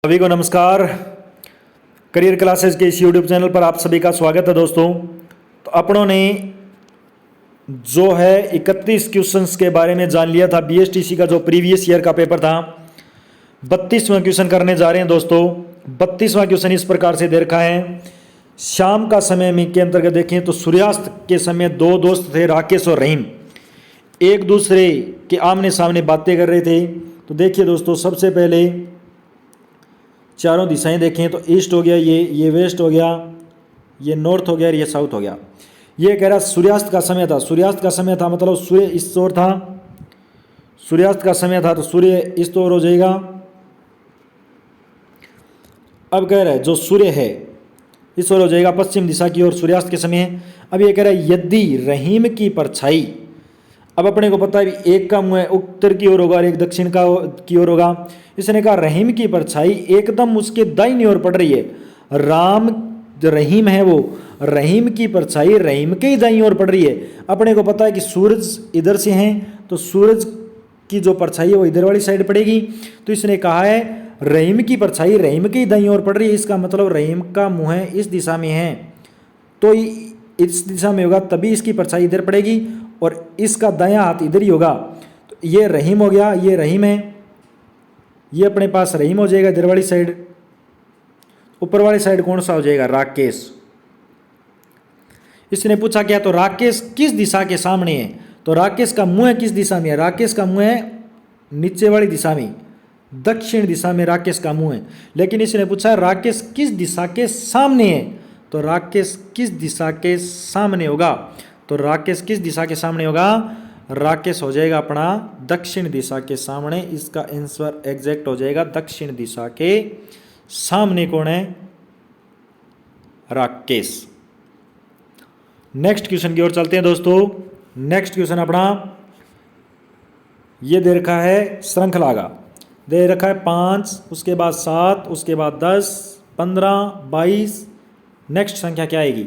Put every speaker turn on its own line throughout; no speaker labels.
सभी को नमस्कार। करियर क्लासेस के इस यूट्यूब चैनल पर आप सभी का स्वागत है दोस्तों। तो अपनों ने जो है 31 क्वेश्चंस के बारे में जान लिया था। बीएसटीसी का जो प्रीवियस ईयर का पेपर था 32वां क्वेश्चन करने जा रहे हैं दोस्तों। 32वां क्वेश्चन इस प्रकार से दे रखा है। शाम का समय में के अंतर्गत देखें तो सूर्यास्त के समय दो दोस्त थे, राकेश और रहीम, एक दूसरे के आमने सामने बातें कर रहे थे। तो देखिए दोस्तों, सबसे पहले चारों दिशाएं देखें तो ईस्ट हो गया, ये वेस्ट हो गया, ये नॉर्थ हो गया और ये साउथ हो गया। ये कह रहा सूर्यास्त का समय था। सूर्यास्त का समय था मतलब सूर्य इस ओर था, सूर्यास्त का समय था तो सूर्य इस ओर हो जाएगा। अब कह रहा है जो सूर्य है इस ओर हो जाएगा, पश्चिम दिशा की ओर सूर्यास्त के समय। अब ये कह रहा है यदि रहीम की परछाई, अब अपने को पता है एक का मुंह उत्तर की ओर होगा और एक दक्षिण की ओर होगा। इसने कहा रहीम की परछाई एकदम उसके दाहिनी ओर पड़ रही है। राम जो रहीम है वो रहीम की परछाई रहीम के ही दाईं ओर पड़ रही है। अपने को पता है कि सूरज इधर से है तो सूरज की जो परछाई है वो इधर वाली साइड पड़ेगी। तो इसने कहा है रहीम की परछाई रहीम के ही दाईं ओर पड़ रही है। इसका मतलब रहीम का मुंह इस दिशा में है तो इस दिशा में होगा, तभी इसकी परछाई इधर पड़ेगी और इसका दायां हाथ इधर ही होगा। तो ये रहीम हो गया, ये रहीम है, ये अपने पास रहीम हो जाएगा इधर वाली साइड। ऊपर वाली साइड कौन सा हो जाएगा? राकेश। इसने पूछा क्या, तो राकेश किस दिशा के सामने है? तो राकेश का मुंह किस दिशा में है? राकेश का मुंह है नीचे वाली दिशा में, दक्षिण दिशा में राकेश का मुंह है। लेकिन इसने पूछा राकेश किस दिशा के सामने है, तो राकेश किस दिशा के सामने होगा? तो राकेश किस दिशा के सामने होगा? राकेश हो जाएगा अपना दक्षिण दिशा के सामने। इसका आंसर एग्जैक्ट हो जाएगा दक्षिण दिशा के सामने। कौन है? राकेश। नेक्स्ट क्वेश्चन की ओर चलते हैं दोस्तों। नेक्स्ट क्वेश्चन अपना ये दे रखा है श्रृंखला का, दे रखा है 5, उसके बाद 7, उसके बाद 10, 15, 22। नेक्स्ट संख्या क्या आएगी?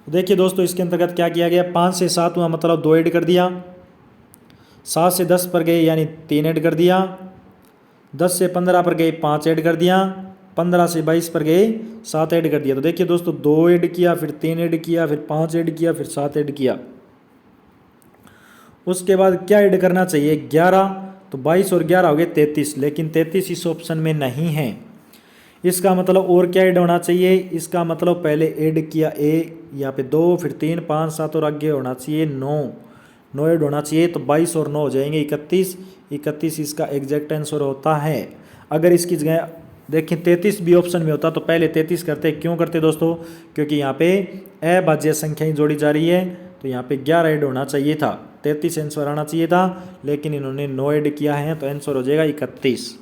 तो देखिए दोस्तों, इसके अंतर्गत क्या किया गया, 5 से 7 हुआ मतलब 2 ऐड कर दिया, 7 से 10 पर गए यानी 3 ऐड कर दिया, 10 से 15 पर गए 5 ऐड कर दिया, 15 से 22 पर गए 7 ऐड कर दिया। तो देखिए दोस्तों, 2 ऐड किया, फिर 3 ऐड किया, फिर 5 ऐड किया, फिर 7 ऐड किया। उसके बाद क्या ऐड करना चाहिए? 11। तो 22 और 11 हो गए 33, लेकिन 33 इस ऑप्शन में नहीं है। इसका मतलब और क्या ऐड होना चाहिए? इसका मतलब पहले ऐड किया यहाँ पे 2, फिर 3, 5, 7 और आगे होना चाहिए 9 ऐड होना चाहिए। तो 22 और 9 हो जाएंगे 31 इसका एग्जैक्ट आंसर होता है। अगर इसकी जगह देखें 33 भी ऑप्शन में होता तो पहले 33 करते। क्यों करते दोस्तों? क्योंकि यहाँ पे अभाज्य संख्याएं जोड़ी जा रही है तो यहाँ पे 11 ऐड होना चाहिए था, 33 आंसर आना चाहिए था, लेकिन इन्होंने 9 ऐड किया है तो आंसर हो जाएगा 31।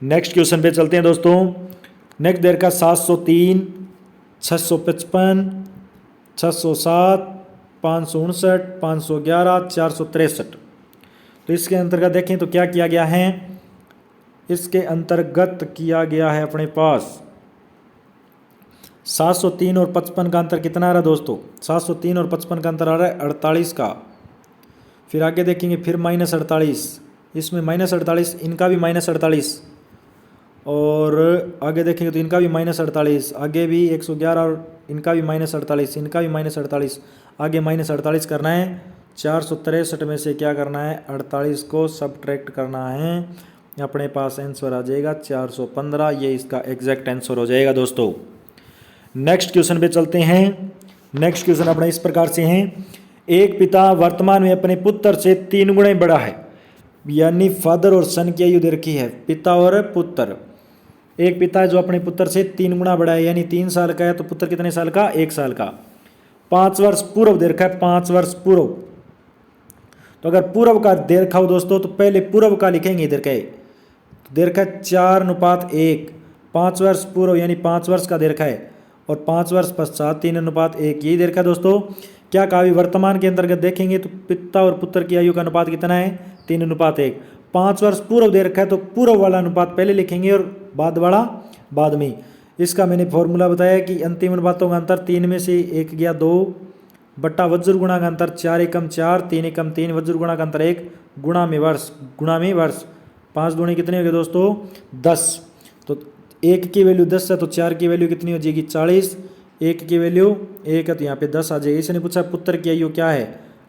नेक्स्ट क्वेश्चन पे चलते हैं दोस्तों। नेक्स्ट देर का 703, 655, 607, 559, 511, 463। तो इसके अंतर्गत देखें तो क्या किया गया है? इसके अंतर्गत किया गया है अपने पास 703 और 55 का अंतर कितना आ रहा है दोस्तों? 703 और 55 का अंतर आ रहा है 48 का। फिर आगे देखेंगे फिर -48, इसमें -48, इनका भी -48, और आगे देखेंगे तो इनका भी -48, आगे भी 111 और इनका भी -48, इनका भी -48, आगे -48 करना है। 463 में से क्या करना है? 48 को सब्ट्रैक्ट करना है। अपने पास आंसर आ जाएगा 415। ये इसका एग्जैक्ट आंसर हो जाएगा दोस्तों। नेक्स्ट क्वेश्चन पे चलते हैं। नेक्स्ट क्वेश्चन अपना इस प्रकार से है। एक पिता वर्तमान में अपने पुत्र से 3 गुणे बड़ा है, यानी फादर और सन की आयु दे रखी है, पिता और पुत्र। एक पिता है जो अपने पुत्र से 3 गुना बड़ा है, यानी 3 साल का है, तो पुत्र कितने साल का? 1 साल का। 5 वर्ष पूर्व दे रखा है, 5 वर्ष पूर्व। तो अगर पूर्व का दे रखा हो दोस्तों तो पहले पूर्व का लिखेंगे इधर के। दे रखा है 4:1, 5 वर्ष पूर्व यानी 5 वर्ष का दे रखा है, और 5 वर्ष पश्चात 3:1, यही दे रखा है दोस्तों। क्या कहा? वर्तमान के अंतर्गत देखेंगे तो पिता और पुत्र की आयु का अनुपात कितना है? 3:1। 5 वर्ष पूर्व दे रखा है तो पूर्व वाला अनुपात पहले लिखेंगे और बाद वाला बाद में। इसका मैंने फॉर्मूला बताया कि अंतिम अनुपातों का अंतर 3 में से 1 गया 2 बट्टा वज्र गुणा का अंतर 4 एकम 4, 3 एकम 3, वज्र गुणा का अंतर 1 गुणा में वर्ष, 5 दूनी कितने हो गए दोस्तों? 10। तो 1 की वैल्यू 10 है तो 4 की वैल्यू कितनी हो जाएगी 40, 1 की वैल्यू 1 है तो यहाँ पे 10 आ जाएगी। इसने पूछा पुत्र की आयु क्या है।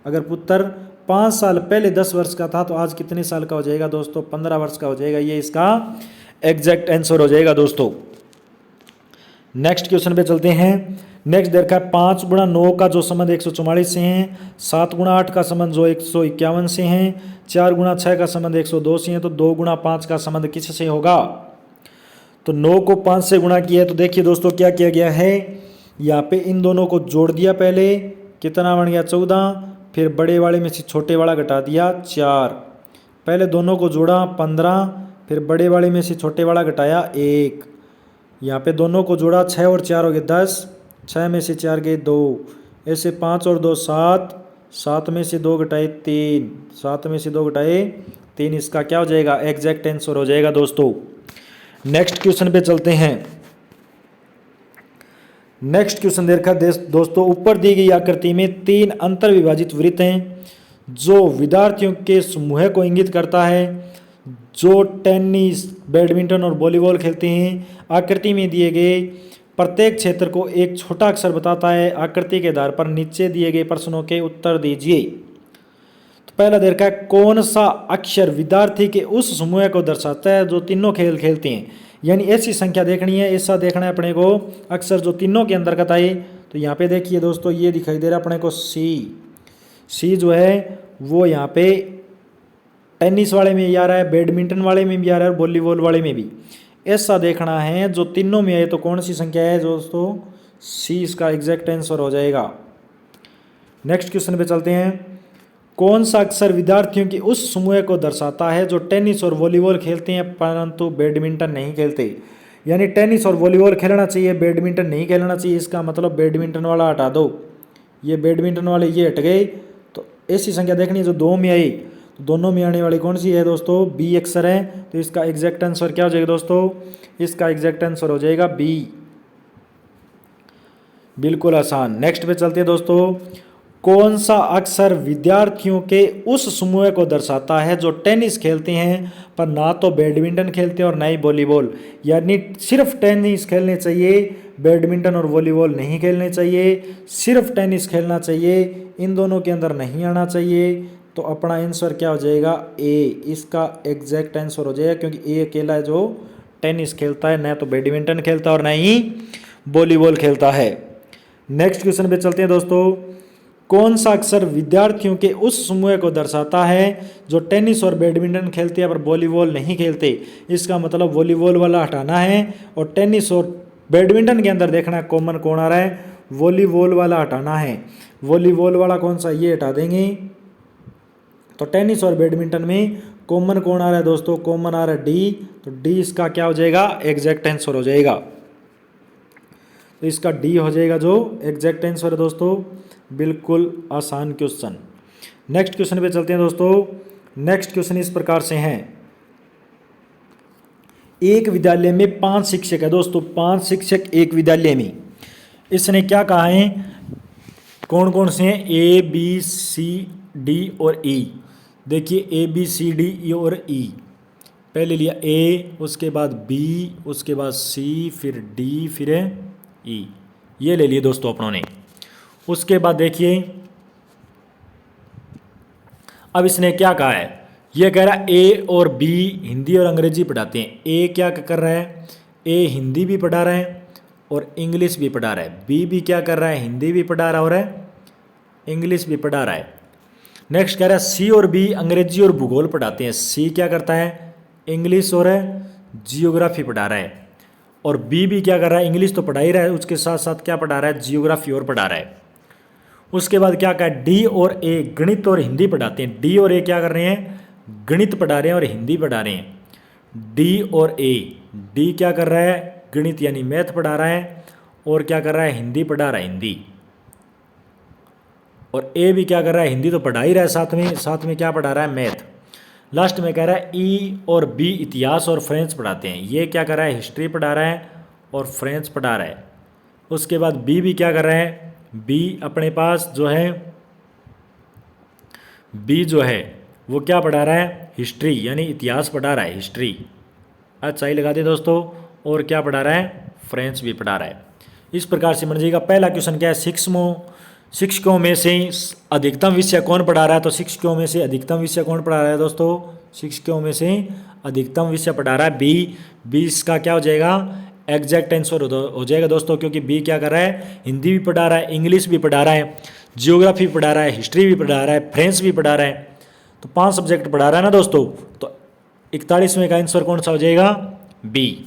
अगर पुत्र 5 साल पहले 10 वर्ष का था तो आज कितने साल का हो जाएगा दोस्तों 15 वर्ष का हो जाएगा। ये इसका एग्जैक्ट आंसर हो जाएगा दोस्तों। नेक्स्ट क्वेश्चन पे चलते हैं। नेक्स्ट देखा है 5 गुणा 9 का जो संबंध 144 से है, 7 गुणा 8 का संबंध जो 151 से है, 4 गुणा 6 का संबंध 102 से है, तो 2 गुणा 5 का संबंध किससे होगा। तो 9 को 5 से गुणा किया है तो देखिए दोस्तों क्या किया गया है, यहाँ पे इन दोनों को जोड़ दिया, पहले कितना बन गया 14, फिर बड़े वाले में से छोटे वाला घटा दिया 4, पहले दोनों को जोड़ा 15, फिर बड़े वाले में से छोटे वाला घटाया 1, यहाँ पे दोनों को जोड़ा 6 और 4 हो गए 10, 6 में से 4 गए 2, ऐसे 5 और 2 7, 7 में से 2 घटाए 3, 7 में से 2 घटाए 3, इसका क्या हो जाएगा एग्जैक्ट आंसर हो जाएगा दोस्तों। नेक्स्ट क्वेश्चन पे चलते हैं। नेक्स्ट क्वेश्चन देखा दोस्तों, ऊपर दी गई आकृति में 3 अंतर विभाजित वृत्त हैं जो विद्यार्थियों के समूह को इंगित करता है जो टेनिस, बैडमिंटन और वॉलीबॉल खेलते हैं। आकृति में दिए गए प्रत्येक क्षेत्र को एक छोटा अक्षर बताता है। आकृति के आधार पर नीचे दिए गए प्रश्नों के उत्तर दीजिए। तो पहला देखा है कौन सा अक्षर विद्यार्थी के उस समूह को दर्शाता है जो तीनों खेल खेलते हैं। यानी ऐसी संख्या देखनी है, ऐसा देखना है अपने को अक्षर जो तीनों के अंतर्गत आए। तो यहाँ पे देखिए दोस्तों ये दिखाई दे रहा है अपने को सी जो है वो यहाँ पे टेनिस वाले में भी आ रहा है, बैडमिंटन वाले में भी आ रहा है और वॉलीबॉल वाले में भी। ऐसा देखना है जो तीनों में आए तो कौन सी संख्या है दोस्तों सी, इसका एग्जैक्ट आंसर हो जाएगा। नेक्स्ट क्वेश्चन पे चलते हैं। कौन सा अक्षर विद्यार्थियों की उस समूह को दर्शाता है जो टेनिस और वॉलीबॉल खेलते हैं परंतु बैडमिंटन नहीं खेलते। यानी टेनिस और वॉलीबॉल खेलना चाहिए, बैडमिंटन नहीं खेलना चाहिए, इसका मतलब बैडमिंटन वाला हटा दो, ये बैडमिंटन वाले ये हट गए। तो ऐसी संख्या देखनी है जो 2 में आई, तो दोनों में आने वाली कौन सी है दोस्तों बी अक्षर है। तो इसका एग्जैक्ट आंसर क्या हो जाएगा दोस्तों, इसका एग्जैक्ट आंसर हो जाएगा बी, बिल्कुल आसान। नेक्स्ट पे चलते हैं दोस्तों। कौन सा अक्षर विद्यार्थियों के उस समूह को दर्शाता है जो टेनिस खेलते हैं पर ना तो बैडमिंटन खेलते हैं और ना ही वॉलीबॉल। यानी सिर्फ टेनिस खेलने चाहिए, बैडमिंटन और वॉलीबॉल नहीं खेलने चाहिए, सिर्फ टेनिस खेलना चाहिए, इन दोनों के अंदर नहीं आना चाहिए। तो अपना आंसर क्या हो जाएगा ए, इसका एग्जैक्ट आंसर हो जाएगा क्योंकि ए अकेला है जो टेनिस खेलता है, ना तो बैडमिंटन खेलता है और ना ही वॉलीबॉल खेलता है। नेक्स्ट क्वेश्चन पे चलते हैं दोस्तों। कौन सा अक्षर विद्यार्थियों के उस समूह को दर्शाता है जो टेनिस और बैडमिंटन खेलते हैं पर वॉलीबॉल नहीं खेलते। इसका मतलब वॉलीबॉल वाला हटाना है और टेनिस और बैडमिंटन के अंदर देखना है कॉमन कौन आ रहा है, वॉलीबॉल वाला हटाना है। वॉलीबॉल वाला कौन सा, ये हटा देंगे। तो टेनिस और बैडमिंटन में कॉमन कौन आ रहा है दोस्तों, कॉमन आ रहा है डी। तो डी इसका क्या हो जाएगा एग्जैक्ट आंसर हो जाएगा। तो इसका डी हो जाएगा जो एग्जैक्ट आंसर है दोस्तों, बिल्कुल आसान क्वेश्चन। नेक्स्ट क्वेश्चन पे चलते हैं दोस्तों। नेक्स्ट क्वेश्चन इस प्रकार से हैं। एक विद्यालय में 5 शिक्षक है दोस्तों, 5 शिक्षक एक विद्यालय में। इसने क्या कहा है, कौन कौन से हैं, ए बी सी डी और ई। देखिए A B C D E और ई, पहले लिया ए, उसके बाद बी, उसके बाद सी, फिर डी, फिर ई, ये ले लिए दोस्तों अपनों ने। उसके बाद देखिए अब इसने क्या कहा है, ये कह रहा है ए और बी हिंदी और अंग्रेजी पढ़ाते हैं। ए क्या कर रहा है, ए हिंदी भी पढ़ा रहा है और इंग्लिश भी पढ़ा रहा है। बी भी क्या कर रहा है, हिंदी भी पढ़ा रहा है और इंग्लिश भी पढ़ा रहा है। नेक्स्ट कह रहा है सी और बी अंग्रेजी और भूगोल पढ़ाते हैं। सी क्या करता है, इंग्लिश और जियोग्राफी पढ़ा रहा है। और बी भी क्या कर रहा है, इंग्लिश तो पढ़ा ही रहा है, उसके साथ साथ क्या पढ़ा रहा है, जियोग्राफी और पढ़ा रहा है। उसके बाद क्या कहा, डी और ए गणित और हिंदी पढ़ाते हैं। डी और ए क्या कर रहे हैं, गणित पढ़ा रहे हैं और हिंदी पढ़ा रहे हैं। डी और ए, डी क्या कर रहा है, गणित यानी मैथ पढ़ा रहा है और क्या कर रहा है, हिंदी पढ़ा रहा है, हिंदी। और ए भी क्या कर रहा है, हिंदी तो पढ़ा ही रहा है, साथ में क्या पढ़ा रहा है, मैथ। लास्ट में कह रहा है ई और बी इतिहास और फ्रेंच पढ़ाते हैं। ये क्या कर रहा है, हिस्ट्री पढ़ा रहा है और फ्रेंच पढ़ा रहा है। उसके बाद बी भी क्या कर रहा है, बी अपने पास जो है, बी जो है वो क्या पढ़ा रहा है, हिस्ट्री यानी इतिहास पढ़ा रहा है, हिस्ट्री। अच्छा ही लगा दे दोस्तों। और क्या पढ़ा रहा है, फ्रेंच भी पढ़ा रहा है। इस प्रकार से समझ जाइएगा। पहला क्वेश्चन क्या है, शिक्षकों में से अधिकतम विषय कौन पढ़ा रहा है, तो शिक्षकों में से अधिकतम विषय कौन पढ़ा रहा है दोस्तों, शिक्षकों में से अधिकतम विषय पढ़ा रहा है बी इसका क्या हो जाएगा, एग्जैक्ट आंसर हो जाएगा दोस्तों, क्योंकि बी क्या कर रहा है, हिंदी भी पढ़ा रहा है, इंग्लिश भी पढ़ा रहा है, जियोग्राफी पढ़ा रहा है, हिस्ट्री भी पढ़ा रहा है, फ्रेंच भी पढ़ा रहा है, तो 5 सब्जेक्ट पढ़ा रहा है ना दोस्तों। तो 41वें का आंसर कौन सा हो जाएगा, बी।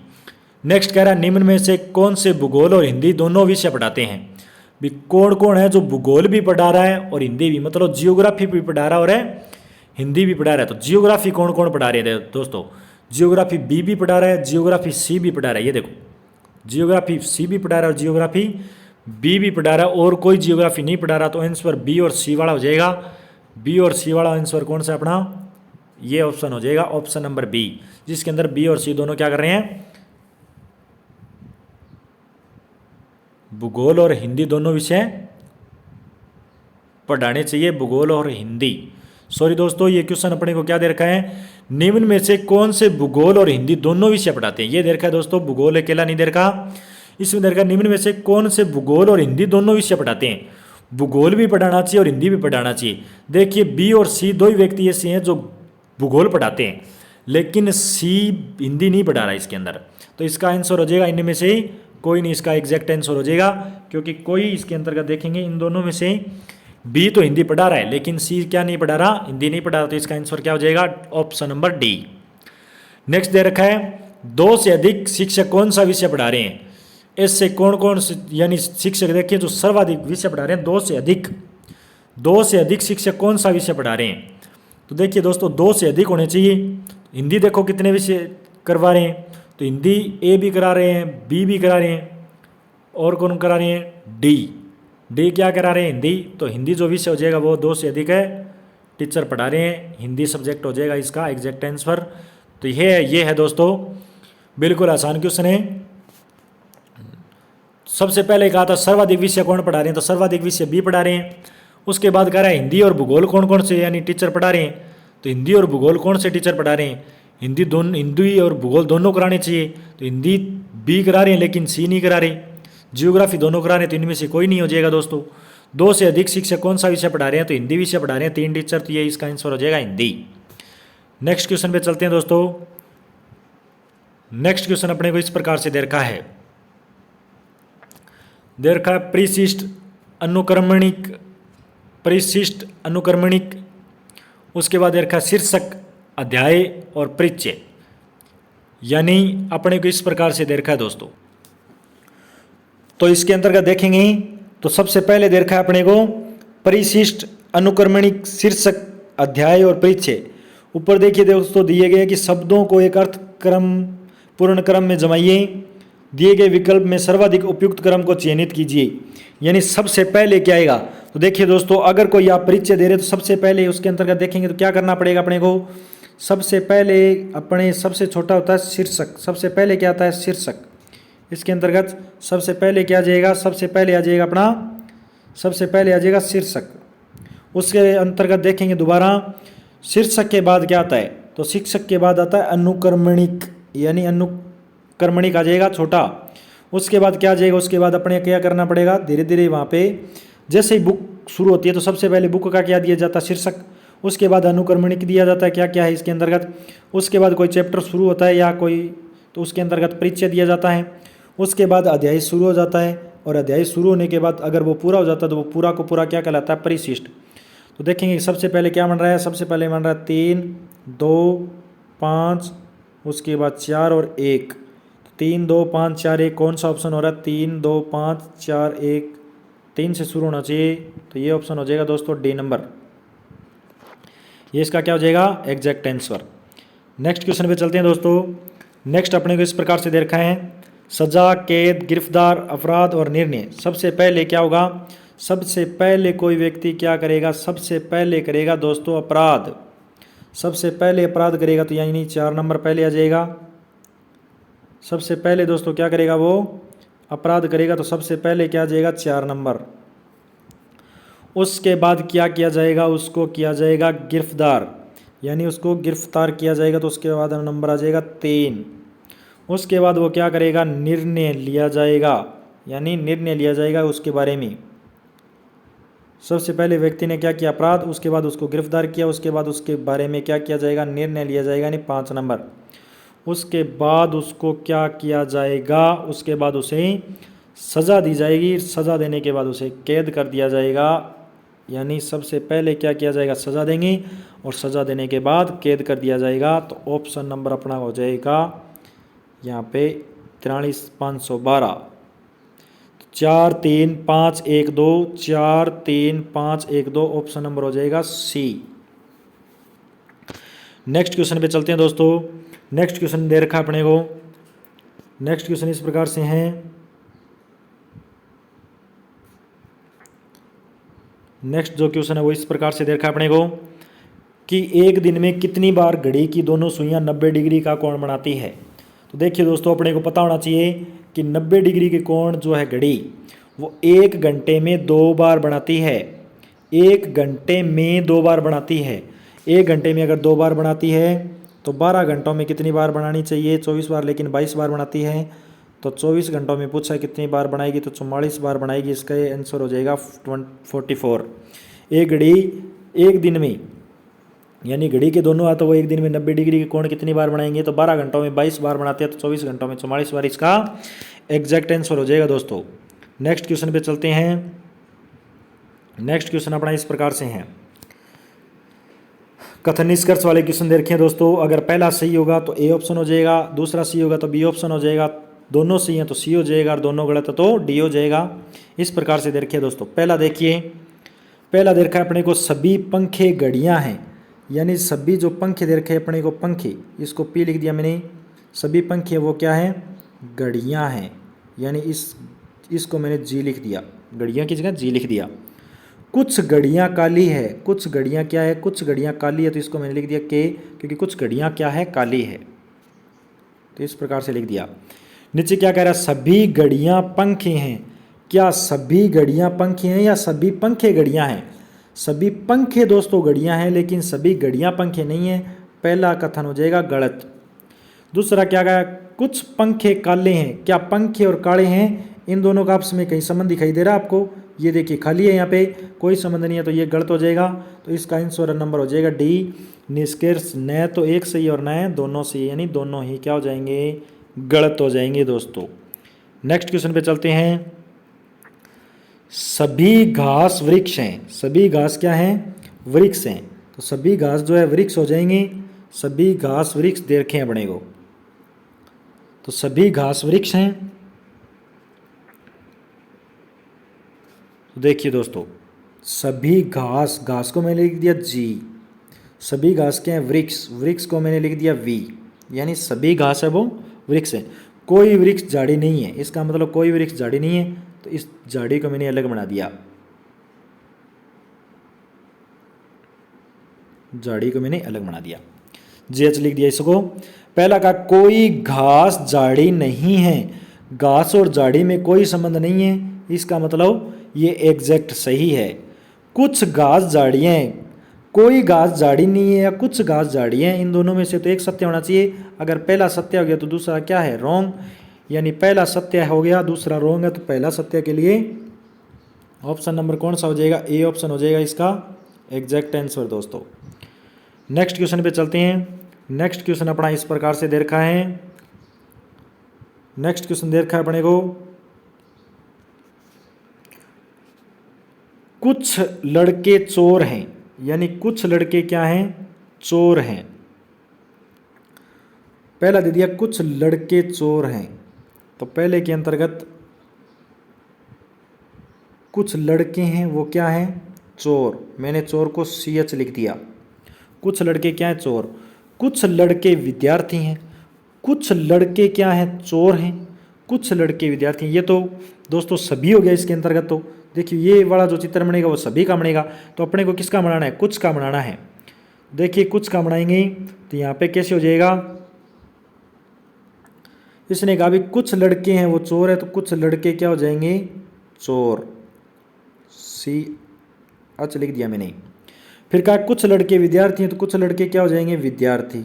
नेक्स्ट कह रहा है निम्न में से कौन से भूगोल और हिंदी दोनों विषय पढ़ाते हैं। भी कौन कौन है जो भूगोल भी पढ़ा रहा है और हिंदी भी, मतलब जियोग्राफी भी पढ़ा रहा है और हिंदी भी पढ़ा रहा है। तो जियोग्राफी कौन कौन पढ़ा रहे हैं दोस्तों, जियोग्राफी बी भी पढ़ा रहा है, जियोग्राफी सी भी पढ़ा रहा है, ये देखो जियोग्राफी सी भी पढ़ा रहा है और जियोग्राफी बी भी पढ़ा रहा है, और कोई जियोग्राफी नहीं पढ़ा रहा। तो आंसर बी और सी वाला हो जाएगा। बी और सी वाला आंसर कौन सा अपना, ये ऑप्शन हो जाएगा, ऑप्शन नंबर बी, जिसके अंदर बी और सी दोनों क्या कर रहे हैं, भूगोल और हिंदी दोनों विषय पढ़ाने चाहिए, भूगोल और हिंदी। सॉरी दोस्तों, ये क्वेश्चन अपने को क्या दे रखा है, निम्न में से कौन से भूगोल और हिंदी दोनों विषय पढ़ाते हैं। ये दे रखा है दोस्तों, भूगोल अकेला नहीं दे रखा, इसमें दे रखा निम्न में से कौन से भूगोल और हिंदी दोनों विषय पढ़ाते हैं। भूगोल भी पढ़ाना चाहिए और हिंदी भी पढ़ाना चाहिए। देखिए बी और सी दो ही व्यक्ति ऐसे हैं जो भूगोल पढ़ाते हैं, लेकिन सी हिंदी नहीं पढ़ा रहा है इसके अंदर। तो इसका आंसर हो जाएगा इनमें में से कोई नहीं, इसका एग्जैक्ट आंसर हो जाएगा, क्योंकि कोई इसके अंतर्गत देखेंगे इन दोनों में से बी तो हिंदी पढ़ा रहा है लेकिन सी क्या नहीं पढ़ा रहा, हिंदी नहीं पढ़ा रहा। तो इसका आंसर क्या हो जाएगा, ऑप्शन नंबर डी। नेक्स्ट दे रखा है 2 से अधिक शिक्षक कौन सा विषय पढ़ा रहे हैं। इससे कौन कौन से यानी शिक्षक देखिए जो सर्वाधिक विषय पढ़ा रहे हैं, 2 से अधिक शिक्षक कौन सा विषय पढ़ा रहे हैं। तो देखिए दोस्तों 2 से अधिक होने चाहिए। हिंदी देखो कितने विषय करवा रहे हैं, तो हिंदी ए भी करा रहे हैं, बी भी करा रहे हैं, और कौन करा रहे हैं, डी क्या करा रहे हैं, हिंदी। तो हिंदी जो विषय हो जाएगा वो 2 से अधिक है टीचर पढ़ा रहे हैं, हिंदी सब्जेक्ट हो जाएगा इसका एग्जैक्ट आंसर। तो ये है दोस्तों, बिल्कुल आसान क्वेश्चन है। सबसे पहले कहा था सर्वाधिक विषय कौन पढ़ा रहे हैं, तो सर्वाधिक विषय बी पढ़ा रहे हैं। उसके बाद कह रहा है हिंदी और भूगोल कौन कौन से यानी टीचर पढ़ा रहे हैं, तो हिंदी और भूगोल कौन से टीचर पढ़ा रहे हैं, हिंदी और भूगोल दोनों कराने चाहिए। तो हिंदी बी करा रहे हैं लेकिन सी नहीं करा रहे, जियोग्राफी दोनों करा रहे हैं, तो इनमें से कोई नहीं हो जाएगा दोस्तों। 2 से अधिक शिक्षक कौन सा विषय पढ़ा रहे हैं, तो हिंदी विषय पढ़ा रहे हैं 3 टीचर, तो ये इसका आंसर हो जाएगा हिंदी। नेक्स्ट क्वेश्चन पे चलते हैं दोस्तों। नेक्स्ट क्वेश्चन अपने को इस प्रकार से दे रखा है, परिशिष्ट अनुक्रमणिक, उसके बाद दे रखा शीर्षक, अध्याय और परिचय, यानी अपने को इस प्रकार से दे रखा है दोस्तों। तो इसके अंतर्गत देखेंगे तो सबसे पहले दे रखा है अपने को परिशिष्ट, अनुक्रमणिक, शीर्षक, अध्याय और परिचय। ऊपर देखिए दोस्तों दिए गए कि शब्दों को एक अर्थ क्रम पूर्ण क्रम में जमाइए, दिए गए विकल्प में सर्वाधिक उपयुक्त क्रम को चयनित कीजिए। यानी सबसे पहले क्या आएगा, तो देखिए दोस्तों अगर कोई आप परिचय दे रहे तो सबसे पहले उसके अंतर्गत देखेंगे तो क्या करना पड़ेगा अपने को, सबसे पहले अपने सबसे छोटा होता है शीर्षक। सबसे पहले क्या आता है, शीर्षक। इसके अंतर्गत सबसे पहले क्या आ जाएगा, सबसे पहले आ जाएगा शीर्षक। उसके अंतर्गत देखेंगे दोबारा शीर्षक के बाद क्या आता है, तो शिक्षक के बाद आता है अनुक्रमणिक, यानी अनुक्रमणिक आ जाएगा छोटा। उसके बाद क्या आ जाएगा, उसके बाद अपने क्या करना पड़ेगा, धीरे धीरे वहाँ पे जैसे ही बुक शुरू होती है तो सबसे पहले बुक का क्या दिया जाता है, शीर्षक। उसके बाद अनुक्रमणिक दिया जाता है, क्या क्या है इसके अंतर्गत। उसके बाद कोई चैप्टर शुरू होता है या कोई, तो उसके अंतर्गत परिचय दिया जाता है। उसके बाद अध्याय शुरू हो जाता है, और अध्याय शुरू होने के बाद अगर वो पूरा हो जाता है तो वो पूरा को पूरा क्या कहलाता है, परिशिष्ट। तो देखेंगे सबसे पहले क्या बन रहा है, सबसे पहले बन रहा है 3, 2, 5, उसके बाद 4 और 1। 3, 2, 5, 4, 1 कौन सा ऑप्शन हो रहा है, 3, 2, 5, 4, 1, 3 से शुरू होना चाहिए। तो ये ऑप्शन हो जाएगा दोस्तों डी नंबर, ये इसका क्या हो जाएगा, एग्जैक्ट आंसर। नेक्स्ट क्वेश्चन पे चलते हैं दोस्तों। नेक्स्ट अपने को इस प्रकार से दे रखा है, सजा, कैद, गिरफ्तार, अपराध और निर्णय। सबसे पहले क्या होगा, सबसे पहले कोई व्यक्ति क्या करेगा, सबसे पहले करेगा दोस्तों अपराध। सबसे पहले अपराध करेगा तो यानी 4 नंबर पहले आ जाएगा। सबसे पहले दोस्तों क्या करेगा, वो अपराध करेगा, तो सबसे पहले क्या आ जाएगा, 4 नंबर। उसके बाद क्या किया जाएगा, उसको किया जाएगा गिरफ्तार, यानी उसको गिरफ्तार किया जाएगा, तो उसके बाद नंबर आ जाएगा 3। उसके बाद वो क्या करेगा, निर्णय लिया जाएगा, यानी निर्णय लिया जाएगा उसके बारे में। सबसे पहले व्यक्ति ने क्या किया, अपराध, उसके बाद उसको गिरफ्तार किया, उसके बाद उसके बारे में क्या किया जाएगा, निर्णय लिया जाएगा, यानी 5 नंबर। उसके बाद उसको क्या किया जाएगा, उसके बाद उसे सज़ा दी जाएगी, सज़ा देने के बाद उसे कैद कर दिया जाएगा, यानी सबसे पहले क्या किया जाएगा, सज़ा देंगे और सज़ा देने के बाद कैद कर दिया जाएगा। तो ऑप्शन नंबर अपना हो जाएगा यहाँ पे 43512। 4 3 5 1 2, 4 3 5 1 2 ऑप्शन नंबर हो जाएगा सी। नेक्स्ट क्वेश्चन पे चलते हैं दोस्तों। नेक्स्ट क्वेश्चन दे रखा अपने को। नेक्स्ट क्वेश्चन इस प्रकार से हैं। नेक्स्ट जो क्वेश्चन है वो इस प्रकार से दे रखा अपने को कि एक दिन में कितनी बार घड़ी की दोनों सुइयां 90 डिग्री का कोण बनाती है। तो देखिए दोस्तों, अपने को पता होना चाहिए कि 90 डिग्री के कोण जो है घड़ी, वो 1 घंटे में 2 बार बनाती है। 1 घंटे में 2 बार बनाती है। 1 घंटे में अगर 2 बार बनाती है तो 12 घंटों में कितनी बार बनानी चाहिए, 24 बार, लेकिन 22 बार बनाती है। तो 24 घंटों में पूछा है कितनी बार बनाएगी, तो 44 बार बनाएगी। इसका ये आंसर हो जाएगा 44। एक घड़ी एक दिन में, यानी घड़ी के दोनों हाथों वो एक दिन में 90 डिग्री के कोण कितनी बार बनाएंगे, तो 12 घंटों में 22 बार बनाते हैं, तो 24 घंटों में 44 बार इसका एग्जैक्ट आंसर हो जाएगा दोस्तों। नेक्स्ट क्वेश्चन पे चलते हैं। नेक्स्ट क्वेश्चन अपना इस प्रकार से है। कथन निष्कर्ष वाले क्वेश्चन दे रखे हैं दोस्तों। अगर पहला सही होगा तो ए ऑप्शन हो जाएगा, दूसरा सही होगा तो बी ऑप्शन हो जाएगा, दोनों सही हैं तो सी हो जाएगा और दोनों गलत है तो डी हो जाएगा। इस प्रकार से दे रखे हैं दोस्तों। पहला देखिए, पहला दे रखा है अपने को सभी पंखे घड़ियां हैं, यानी सभी जो पंखे दे रखे हैं अपने को पंखे, इसको पी लिख दिया मैंने। सभी पंखे वो क्या है, घड़ियां हैं, यानी इसको मैंने जी लिख दिया, घड़ियां की जगह जी लिख दिया। कुछ घड़ियां काली है, कुछ घड़ियां क्या है, कुछ घड़ियां काली है, तो इसको मैंने लिख दिया के, क्योंकि कुछ घड़ियां क्या है, काली है, तो इस प्रकार से लिख दिया। नीचे क्या कह रहा है, सभी घड़ियां पंखे हैं। क्या सभी घड़ियां पंखे हैं या सभी पंखे घड़ियां हैं? सभी पंखे दोस्तों घड़ियां हैं, लेकिन सभी घड़ियां पंखे नहीं है। पहला कथन हो जाएगा गलत। दूसरा क्या कहा, कुछ पंखे काले हैं। क्या पंखे और काले हैं, इन दोनों का आपस में कहीं संबंध दिखाई दे रहा है आपको? ये देखिए खाली है, यहाँ पे कोई संबंध नहीं है, तो ये गलत हो जाएगा। तो इसका आंसर नंबर हो जाएगा डी। निष्कर्ष न तो एक सही और न दोनों सही, यानी दोनों ही क्या हो जाएंगे, गलत हो जाएंगे दोस्तों। नेक्स्ट क्वेश्चन पे चलते हैं। सभी घास वृक्ष हैं। सभी घास क्या हैं, वृक्ष हैं, तो सभी घास जो है वृक्ष हो जाएंगे। सभी घास वृक्ष दे रखे हैं अपने को, तो सभी घास वृक्ष हैं। तो देखिए दोस्तों, सभी घास, घास को मैंने लिख दिया जी, सभी घास क्या है, वृक्ष, वृक्ष को मैंने लिख दिया वी, यानी सभी घास है वो वृक्ष है। कोई वृक्ष झाड़ी नहीं है, इसका मतलब कोई वृक्ष झाड़ी नहीं है, तो इस झाड़ी को मैंने अलग बना दिया, झाड़ी को मैंने अलग बना दिया, जेएच लिख दिया इसको। पहला का कोई घास झाड़ी नहीं है, घास और झाड़ी में कोई संबंध नहीं है, इसका मतलब ये एग्जैक्ट सही है। कुछ घास झाड़ियाँ हैं, कोई घास झाड़ी नहीं है या कुछ घास झाड़ियाँ हैं, इन दोनों में से तो एक सत्य होना चाहिए। अगर पहला सत्य हो गया तो दूसरा क्या है, रॉन्ग, यानी पहला सत्य हो गया दूसरा रॉन्ग है, तो पहला सत्य के लिए ऑप्शन नंबर कौन सा हो जाएगा, ए ऑप्शन हो जाएगा इसका एग्जैक्ट आंसर दोस्तों। नेक्स्ट क्वेश्चन पे चलते हैं। नेक्स्ट क्वेश्चन अपना इस प्रकार से दे रखा है। नेक्स्ट क्वेश्चन दे रखा है अपने को, कुछ लड़के चोर हैं, यानी कुछ लड़के क्या हैं, चोर हैं। पहला दे दिया कुछ लड़के चोर हैं, तो पहले के अंतर्गत कुछ लड़के हैं वो क्या है, चोर, मैंने चोर को CH लिख दिया। कुछ लड़के क्या है, चोर। कुछ लड़के विद्यार्थी हैं, कुछ लड़के क्या हैं, चोर हैं, कुछ लड़के विद्यार्थी हैं। ये तो दोस्तों सभी हो गया इसके अंतर्गत। तो देखिए ये वाला जो चित्र बनेगा वो सभी का बनेगा, तो अपने को किसका बनाना है, कुछ का बनाना है। देखिए कुछ का बनाएंगे तो यहाँ पे कैसे हो जाएगा, इसने कहा भी कुछ लड़के हैं वो चोर है, तो कुछ लड़के क्या हो जाएंगे, चोर, CH लिख दिया मैंने। फिर कहा कुछ लड़के विद्यार्थी हैं, तो कुछ लड़के क्या हो जाएंगे, विद्यार्थी,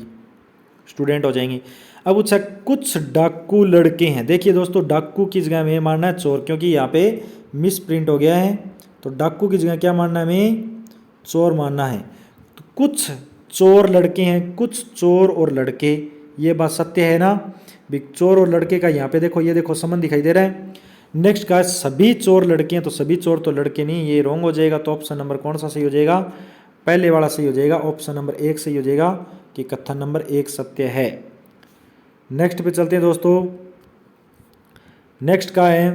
स्टूडेंट हो जाएंगे। अब पूछा कुछ डाकू लड़के हैं। देखिए दोस्तों, डाकू की जगह हमें मानना है चोर, क्योंकि यहाँ पे मिस प्रिंट हो गया है। तो डाकू की जगह क्या मानना है हमें? चोर मानना है। तो कुछ चोर लड़के हैं, कुछ चोर और लड़के, ये बात सत्य है ना? भी चोर और लड़के का यहाँ पे देखो, ये देखो संबंध दिखाई दे रहा है। नेक्स्ट का सभी चोर लड़के हैं, तो सभी चोर तो लड़के नहीं, ये रॉन्ग हो जाएगा। तो ऑप्शन नंबर कौन सा सही हो जाएगा? पहले वाला सही हो जाएगा, ऑप्शन नंबर 1 सही हो जाएगा कि कथन नंबर 1 सत्य है। नेक्स्ट पे चलते हैं दोस्तों। नेक्स्ट का है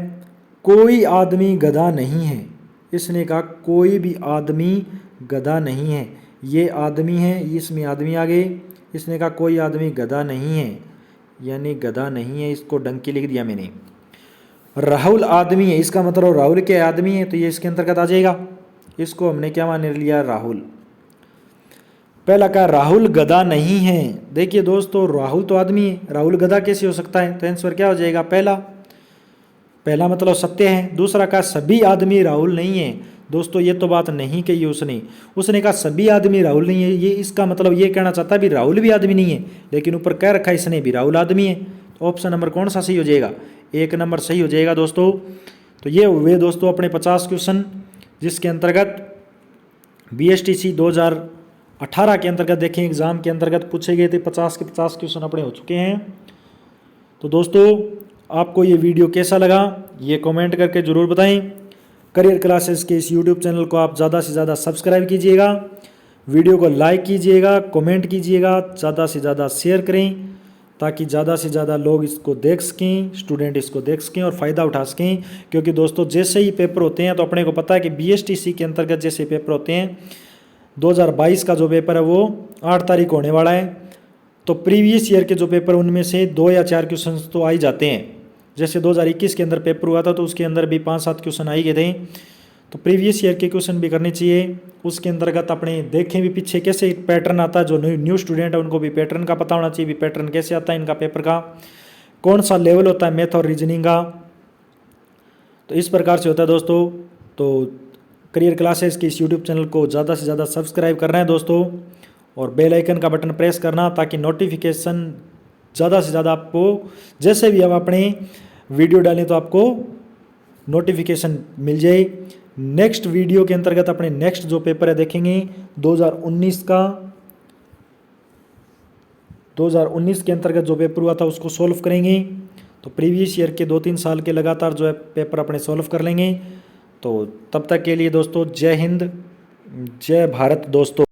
कोई आदमी गधा नहीं है। इसने कहा कोई भी आदमी गधा नहीं है, ये आदमी है, इसमें आदमी आ गए। इसने कहा कोई आदमी गधा नहीं है, यानी गधा नहीं है, इसको डंकी लिख दिया मैंने। राहुल आदमी है, इसका मतलब राहुल के आदमी है, तो ये इसके अंतर्गत आ जाएगा। इसको हमने क्या मान लिया? राहुल। पहला कहा राहुल गधा नहीं है। देखिए दोस्तों, राहुल तो आदमी है, राहुल गधा कैसे हो सकता है? तो आंसर क्या हो जाएगा? पहला मतलब सत्य है। दूसरा कहा सभी आदमी राहुल नहीं है। दोस्तों ये तो बात नहीं कही उसने कहा सभी आदमी राहुल नहीं है, ये इसका मतलब ये कहना चाहता है भी राहुल भी आदमी नहीं है, लेकिन ऊपर कह रखा है इसने भी राहुल आदमी है। तो ऑप्शन नंबर कौन सा सही हो जाएगा? 1 नंबर सही हो जाएगा दोस्तों। तो ये हुए दोस्तों अपने 50 क्वेश्चन, जिसके अंतर्गत BSTC 2018 के अंतर्गत देखें एग्जाम के अंतर्गत पूछे गए थे। 50 के 50 क्वेश्चन अपने हो चुके हैं। तो दोस्तों आपको ये वीडियो कैसा लगा ये कमेंट करके ज़रूर बताएं। करियर क्लासेस के इस यूट्यूब चैनल को आप ज़्यादा से ज़्यादा सब्सक्राइब कीजिएगा, वीडियो को लाइक कीजिएगा, कमेंट कीजिएगा, ज़्यादा से ज़्यादा शेयर करें, ताकि ज़्यादा से ज़्यादा लोग इसको देख सकें, स्टूडेंट इसको देख सकें और फ़ायदा उठा सकें। क्योंकि दोस्तों जैसे ही पेपर होते हैं तो अपने को पता है कि BSTC के अंतर्गत जैसे पेपर होते हैं, 2022 का जो पेपर है वो 8 तारीख होने वाला है। तो प्रीवियस ईयर के जो पेपर उनमें से 2 या 4 क्वेश्चन तो आ ही जाते हैं। जैसे 2021 के अंदर पेपर हुआ था तो उसके अंदर भी 5-7 क्वेश्चन आ ही गए थे। तो प्रीवियस ईयर के क्वेश्चन भी करने चाहिए। उसके अंतर्गत अपने देखें भी पीछे कैसे पैटर्न आता है। जो न्यू स्टूडेंट है उनको भी पैटर्न का पता होना चाहिए, भी पैटर्न कैसे आता है इनका पेपर का, कौन सा लेवल होता है मैथ और रीजनिंग का। तो इस प्रकार से होता है दोस्तों। तो करियर क्लासेस के इस यूट्यूब चैनल को ज़्यादा से ज़्यादा सब्सक्राइब करना है दोस्तों, और बेल आइकन का बटन प्रेस करना, ताकि नोटिफिकेशन ज़्यादा से ज़्यादा आपको, जैसे भी हम अपने वीडियो डालें तो आपको नोटिफिकेशन मिल जाए। नेक्स्ट वीडियो के अंतर्गत अपने नेक्स्ट जो पेपर है देखेंगे 2019 का। 2019 के अंतर्गत जो पेपर हुआ था उसको सॉल्व करेंगे। तो प्रीवियस ईयर के 2-3 साल के लगातार जो है पेपर अपने सॉल्व कर लेंगे। तो तब तक के लिए दोस्तों जय हिंद, जय भारत दोस्तों।